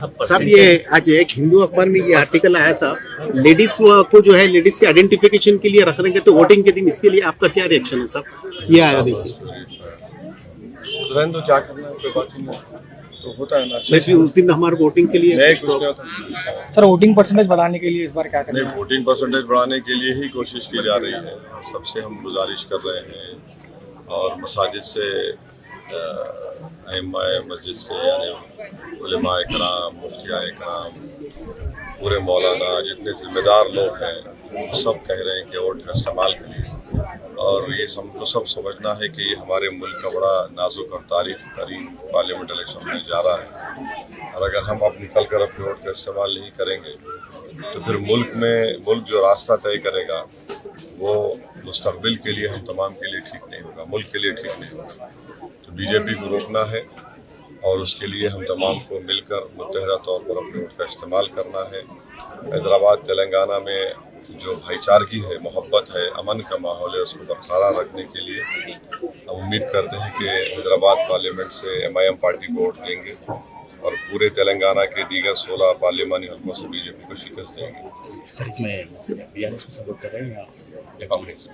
साहब ये आज एक हिंदू अखबार में ये आर्टिकल आया साहब, लेडीज को जो है लेडीज के आइडेंटिफिकेशन के लिए रख रहे हैं तो वोटिंग के दिन, इसके लिए आपका क्या रिएक्शन है साहब? ये आया देखिए। तो क्या करना है, कोई बात ही नहीं, तो होता है ना। लेकिन उस दिन हमारे वोटिंग के लिए नहीं, कुछ नहीं होता सर। वोटिंग परसेंटेज बढ़ाने के लिए इस बार क्या करना है? वोटिंग परसेंटेज बढ़ाने के लिए ही कोशिश की जा रही है। सबसे हम गुजारिश कर रहे हैं और मसाजिद से, अइम्माए मस्जिद से, यानी उलमाए कराम, मुफ्तियाए कराम, पूरे मौलाना, जितने जिम्मेदार लोग हैं सब कह रहे हैं कि वोट का इस्तेमाल करिए। और ये हमको सब समझना है कि ये हमारे मुल्क का बड़ा नाजुक और तारीख तरीन पार्लियामेंट इलेक्शन होने जा रहा है। और अगर हम अब निकल कर अपने वोट का इस्तेमाल नहीं करेंगे तो फिर मुल्क जो रास्ता तय करेगा वो मुस्तकबिल के लिए हम तमाम के लिए ठीक नहीं होगा, मुल्क के लिए ठीक नहीं होगा। तो बीजेपी को रोकना है और उसके लिए हम तमाम को मिलकर मुत्तहदा तौर पर अपने वोट का इस्तेमाल करना है। हैदराबाद तेलंगाना में जो भाईचारगी है, मोहब्बत है, अमन का माहौल है, उसको बरकरार रखने के लिए हम उम्मीद करते हैं कि हैदराबाद पार्लियामेंट से MIM पार्टी को वोट देंगे और पूरे तेलंगाना के दीगर 16 पार्लियामानी हल्कों से बीजेपी को शिकस्त देंगे। सर, इसमें बीआरएस को सपोर्ट कर रहे हैं या कांग्रेस?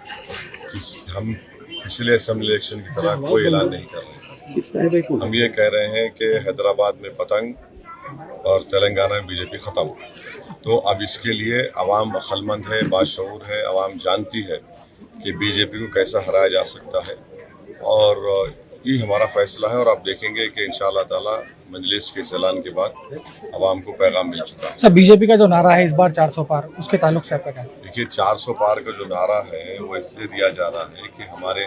हम पिछले असेंबली इलेक्शन की तरह कोई ऐलान नहीं कर रहे हैं। हम ये कह रहे हैं कि हैदराबाद में पतंग और तेलंगाना में बीजेपी खत्म। तो अब इसके लिए अवाम अक्लमंद है, बाशऊर है, अवाम जानती है कि बीजेपी को कैसा हराया जा सकता है और ये हमारा फैसला है। और आप देखेंगे कि इंशाअल्लाह ताला मजलिस के ऐलान के बाद अवाम को पैगाम मिल चुका है। सर, बीजेपी का जो नारा है इस बार 400 पार, उसके ताल्लुक से आपका क्या? देखिए, 400 पार का जो नारा है वो इसलिए दिया जा रहा है कि हमारे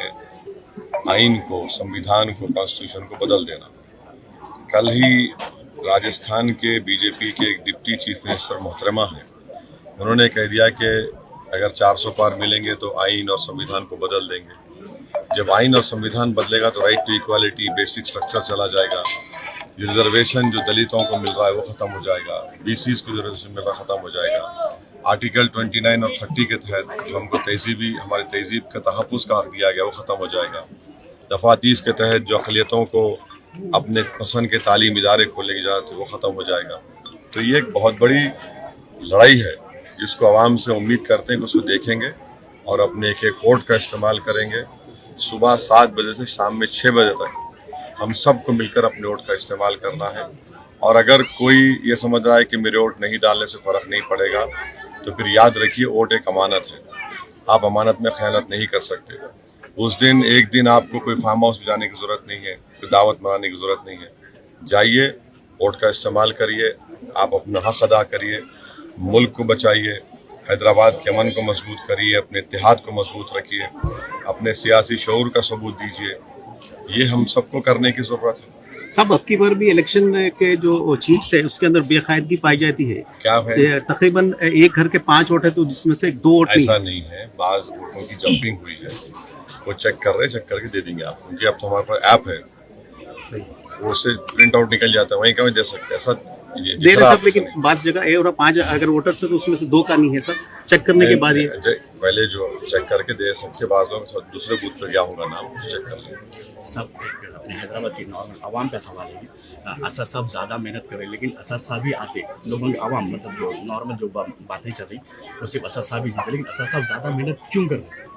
आइन को, संविधान को, कॉन्स्टिट्यूशन को बदल देना। कल ही राजस्थान के बीजेपी के एक डिप्टी चीफ मिनिस्टर मोहतरमा है, उन्होंने कह दिया कि अगर 400 पार मिलेंगे तो आइन और संविधान को बदल देंगे। जब आइन और संविधान बदलेगा तो right to equality, basic structure चला जाएगा। रिजर्वेशन जो दलितों को मिल रहा है वो खत्म हो जाएगा, BCs को जो रिजर्वेशन मिल रहा है खत्म हो जाएगा। आर्टिकल 29 और 30 के तहत जो हमको हमारी तहजीब का तहफ़्फ़ुज़ का हक दिया गया वो खत्म हो जाएगा। दफ़ा 30 के तहत जो अक़लियतों को अपने पसंद के तालीम इदारे खोले जाते वो ख़त्म हो जाएगा। तो ये एक बहुत बड़ी लड़ाई है जिसको आवाम से उम्मीद करते हैं कि उसको देखेंगे और अपने एक एक वोट का इस्तेमाल करेंगे। सुबह 7 बजे से शाम में 6 बजे तक हम सबको मिलकर अपने वोट का इस्तेमाल करना है। और अगर कोई ये समझ रहा है कि मेरे वोट नहीं डालने से फ़र्क नहीं पड़ेगा तो फिर याद रखिए, वोट एक अमानत है, आप अमानत में ख़यानत नहीं कर सकते। उस दिन एक दिन आपको कोई फार्म हाउस में जाने की ज़रूरत नहीं है, कोई दावत मनाने की ज़रूरत नहीं है। जाइए, वोट का इस्तेमाल करिए, आप अपना हक़ अदा करिए, मुल्क को बचाइए, हैदराबाद के अमन को मजबूत करिए, अपने इत्तेहाद को मजबूत रखिए, अपने सियासी शऊर का सबूत दीजिए। ये हम सबको करने की ज़रूरत है। सब अब की बार भी इलेक्शन के जो चीट्स है उसके अंदर बेकायदगी पाई जाती है। क्या है? तकरीबन एक घर के 5 वोट है तो जिसमें से 2 वोट ऐसा नहीं है, बाज़ वोटों की जंपिंग हुई है, वो चेक कर रहे हैं, चेक करके दे देंगे आप, क्योंकि अब तो हमारे पास ऐप है, वो उससे प्रिंट आउट निकल जाता है, वहीं का वहीं दे सकते हैं। ऐसा दे रहे सब, लेकिन बास जगह 1 और 5 अगर वोटर्स है तो उसमें से 2 का नहीं है सर, चेक करने के बाद ये पहले जो चेक करके दे सकते, बाद में दूसरे बूथ पर क्या होगा नाम चेक कर लेंगे। सब अपने हैदराबाद की नॉर्मल आवाम का सवाल है कि असद साहब ज़्यादा मेहनत कर रहे हैं, लेकिन असद साहब भी आते लोगों की आवाम, मतलब जो नॉर्मल जो बातें चल रही वो सिर्फ असद साहब ही जीते, लेकिन असद साहब ज़्यादा मेहनत क्यों कर रहे हैं?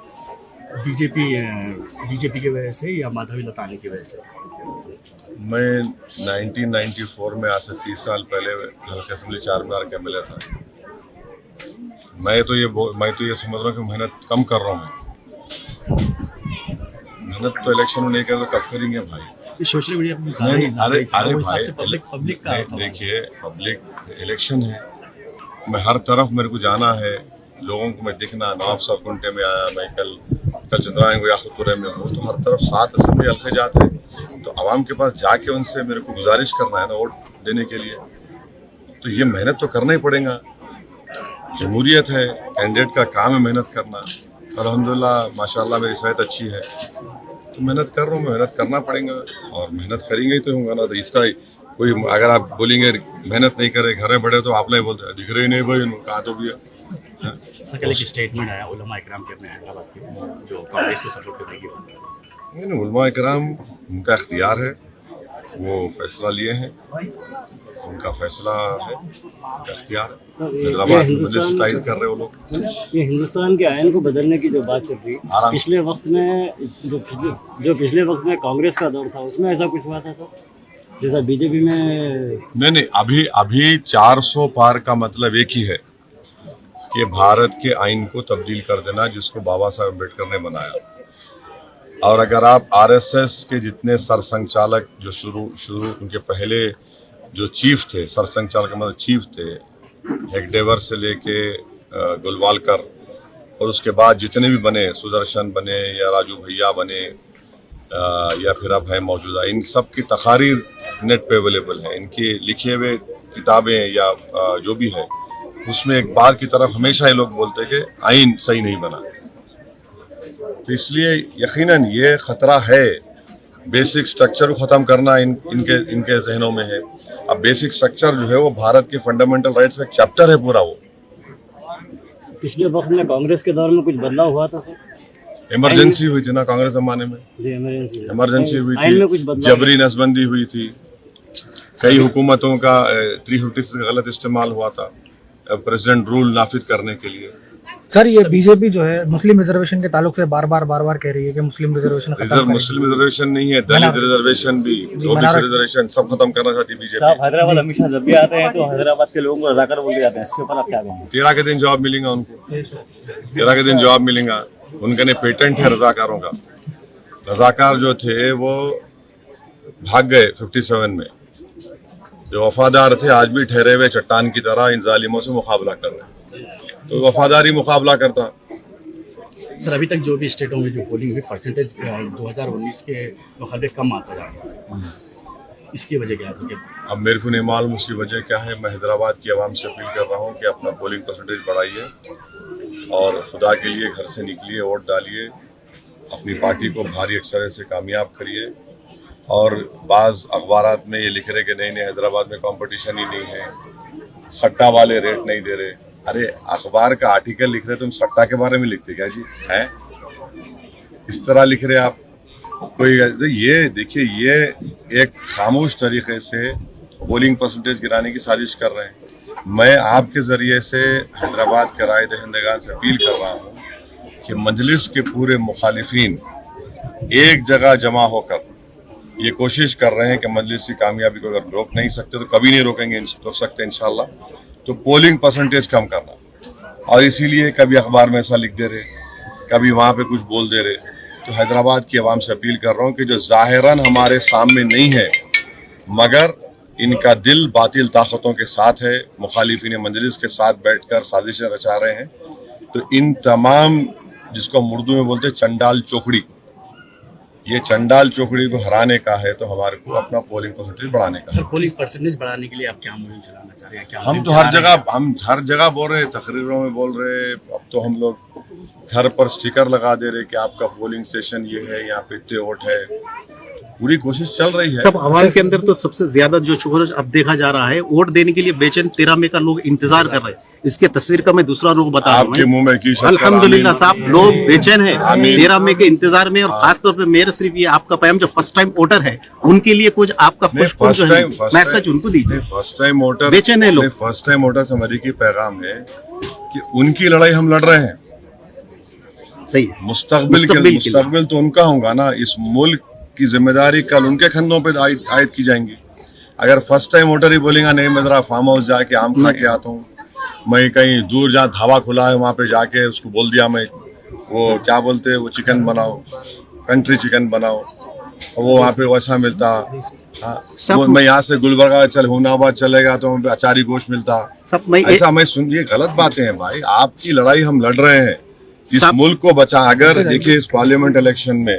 बीजेपी की वजह से या माधवी लतानी की वजह से? मैं 1994 में, आज से 30 साल पहले हल्के असेंबली 4 मीनार का MLA था। मैं तो ये समझ रहा हूँ कि मेहनत कम कर रहा हूँ। मेहनत तो इलेक्शन में नहीं कर तो कब करेंगे भाई? सोशल मीडिया अरे भाई, पब्लिक का देखिए, पब्लिक इलेक्शन है, मैं हर तरफ मेरे को जाना है, लोगों को मैं दिखना। नवाब साहब कुंटे में आया, मैं कल चंद्रायन को याकुतपुरे में हूँ, तो हर तरफ 7 असेंबली हल्के जाते हैं, तो आवाम के पास जाके उनसे मेरे को गुजारिश करना है ना वोट देने के लिए। तो ये मेहनत तो करना ही पड़ेगा, जमहूरियत है, कैंडिडेट का काम है मेहनत करना। अल्हम्दुलिल्लाह माशाल्लाह मेरी सेहत अच्छी है, तो मेहनत कर रहा हूँ, मेहनत करना पड़ेगा और मेहनत करेंगे ही तो होगा ना। तो इसका कोई, अगर आप बोलेंगे मेहनत नहीं करे, घरे बढ़े, तो आप नहीं बोलते दिख रहे नहीं भाई, कहा तो भी है। सकल एक स्टेटमेंट आया उलमा इकराम के अपने हैदराबाद के, जो कांग्रेस को सपोर्ट करने की। उलमा इकराम उनका इख्तियार है, वो फैसला लिए हैं। उनका फैसला है, उनका इख्तियार है। हैदराबाद में सिटाइज कर रहे हो लोग। ये हिंदुस्तान के आयन को बदलने की जो बात चल रही है, आराम से। पिछले वक्त में जो पिछले वक्त में कांग्रेस का दौर था उसमें ऐसा कुछ हुआ था सर, जैसा बीजेपी में? नहीं, अभी 400 पार का मतलब एक ही है कि भारत के आइन को तब्दील कर देना, जिसको बाबा साहब अम्बेडकर ने बनाया। और अगर आप आरएसएस के जितने सरसंघचालक जो शुरू उनके पहले जो चीफ थे, सरसंघचालक मतलब चीफ थे, हेगडेवर से लेके गुलवालकर, और उसके बाद जितने भी बने, सुदर्शन बने या राजू भैया बने या फिर अब है मौजूदा, इन सब की तकारीर नेट पे अवेलेबल है। इनके लिखे हुए किताबें या जो भी है, उसमें एक बार की तरफ हमेशा ये लोग बोलते हैं कि आइन सही नहीं बना। तो इसलिए यकीनन ये खतरा है, बेसिक स्ट्रक्चर को ख़त्म करना इनके जहनों में है। अब बेसिक स्ट्रक्चर जो है वो भारत के फंडामेंटल राइट्स का एक चैप्टर है पूरा। वो पिछले वक्त में कांग्रेस के दौर में कुछ बदलाव हुआ था सर? इमरजेंसी हुई थी ना कांग्रेस जमाने में, जी इमरजेंसी हुई आइन में कुछ थी, बदलाव? जबरी नसबंदी हुई थी, कई हुकूमतों का 350 का गलत इस्तेमाल हुआ था प्रेसिडेंट रूल नाफिज करने के लिए। सर ये बीजेपी जो है मुस्लिम रिजर्वेशन के ताल्लुक से बार बार कह रही है कि मुस्लिम रिजर्वेशन खत्म मुस्लिम रिजर्वेशन नहीं है, दलित रिजर्वेशन भी, ओबीसी रिजर्वेशन सब खत्म करना चाहती बीजेपी। हैदराबाद हमेशा जब भी आते हैं तो हैदराबाद के लोगों को रजाकार बोल के जाते हैं, इसके ऊपर आप क्या कहेंगे? 13 के दिन जवाब मिलेगा उनको, 13 के दिन जवाब मिलेगा। उनका ने पेटेंट है रजाकारों का। रजाकार जो थे वो भाग गए 57 में, जो वफादार थे आज भी ठहरे हुए चट्टान की तरह इन जालिमों से मुकाबला कर रहे हैं। तो वफादारी मुकाबला करता। सर अभी तक जो भी स्टेटों में जो पोलिंग हुई परसेंटेज 2019 के मुकाबले कम आता जा रहा है, इसकी वजह क्या है? अब मेरे को नहीं मालूम उसकी वजह क्या है। मैं हैदराबाद की आवाम से अपील कर रहा हूँ कि अपना पोलिंग परसेंटेज बढ़ाइए और खुदा के लिए घर से निकलिए, वोट डालिए, अपनी पार्टी को भारी अक्सर से कामयाब करिए। और बाज़ अखबारात में ये लिख रहे कि नहीं हैदराबाद में कंपटीशन ही नहीं है, सट्टा वाले रेट नहीं दे रहे। अरे अखबार का आर्टिकल लिख रहे तुम सट्टा के बारे में लिखते क्या जी हैं? इस तरह लिख रहे आप कोई? ये देखिए, ये एक खामोश तरीके से पोलिंग परसेंटेज गिराने की साजिश कर रहे हैं। मैं आपके जरिए से हैदराबाद के राय दहिंदगान से अपील कर रहा हूँ कि मजलिस के पूरे मुखालिफिन एक जगह जमा होकर ये कोशिश कर रहे हैं कि मजलिस की कामयाबी को अगर रोक नहीं सकते तो कभी नहीं रोक सकते इंशाल्लाह, तो पोलिंग परसेंटेज कम करना। और इसीलिए कभी अखबार में ऐसा लिख दे रहे, कभी वहाँ पे कुछ बोल दे रहे। तो हैदराबाद की आवाम से अपील कर रहा हूँ कि जो ज़ाहिरन हमारे सामने नहीं है मगर इनका दिल बातिल ताकतों के साथ है, मुखालिफिन मजलिस के साथ बैठकर साजिशें रचा रहे हैं, तो इन तमाम, जिसको हम उर्दू में बोलते हैं चंडाल चौकड़ी, ये चंडाल चौकड़ी को हराने का है। तो हमारे को अपना पोलिंग परसेंटेज बढ़ाने का। सर पोलिंग परसेंटेज बढ़ाने के लिए आप क्या मुहिम चलाना चाह रहे हैं? क्या हम तो हर जगह बोल रहे हैं, तकरीरों में बोल रहे हैं। अब तो हम लोग घर पर स्टिकर लगा दे रहे कि आपका पोलिंग स्टेशन ये है, यहाँ पे इतने वोट है। पूरी कोशिश चल रही है। सब आवाम के अंदर तो सबसे ज्यादा जो शुगर अब देखा जा रहा है, वोट देने के लिए बेचैन 13 मई का लोग इंतजार कर रहे हैं। इसके तस्वीर का मैं दूसरा रुख बता रहा आपके मुंह में की शक्कर, अल्हम्दुलिल्लाह साहब, लोग बेचैन है 13 मई के इंतजार में। और खासतौर पे मेरा सिर्फ ये आपका पैगाम जो फर्स्ट टाइम वोटर है उनके लिए कुछ आपका मैसेज उनको दीजिए। फर्स्ट टाइम वोटर बेचैन है लोग। फर्स्ट टाइम वोटर से मेरी की पैगाम है कि उनकी लड़ाई हम लड़ रहे हैं। सही है, मुस्तकबिल तो उनका होगा ना। इस मुल्क की जिम्मेदारी कल उनके कंधों पे आयद की जाएंगी। अगर फर्स्ट टाइम वोटर ही बोलेगा नहीं मैं जरा फार्म हाउस जाके आम खा के आता हूँ, मैं कहीं दूर जहाँ धावा खुला है वहाँ पे जाके उसको बोल दिया मैं वो क्या बोलते हैं वो चिकन बनाओ, कंट्री चिकन बनाओ, वो वहाँ पे वैसा मिलता। मैं यहाँ से गुलबर्गा हुनाबाद चलेगा तो अचारी गोश्त मिलता। ऐसा मैं सुन, ये गलत बातें हैं भाई। आपकी लड़ाई हम लड़ रहे हैं इस मुल्क को बचा। अगर देखिए इस पार्लियामेंट इलेक्शन में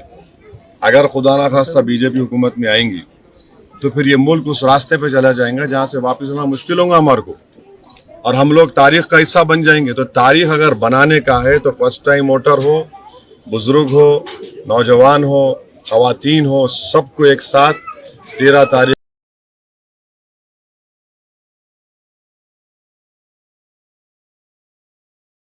अगर खुदा ना खास्ता बीजेपी हुकूमत में आएंगी तो फिर ये मुल्क उस रास्ते पे चला जाएगा जहाँ से वापस आना मुश्किल होगा हमारे को, और हम लोग तारीख का हिस्सा बन जाएंगे। तो तारीख अगर बनाने का है तो फर्स्ट टाइम वोटर हो, बुजुर्ग हो, नौजवान हो, खवातीन हो, सबको एक साथ 13 तारीख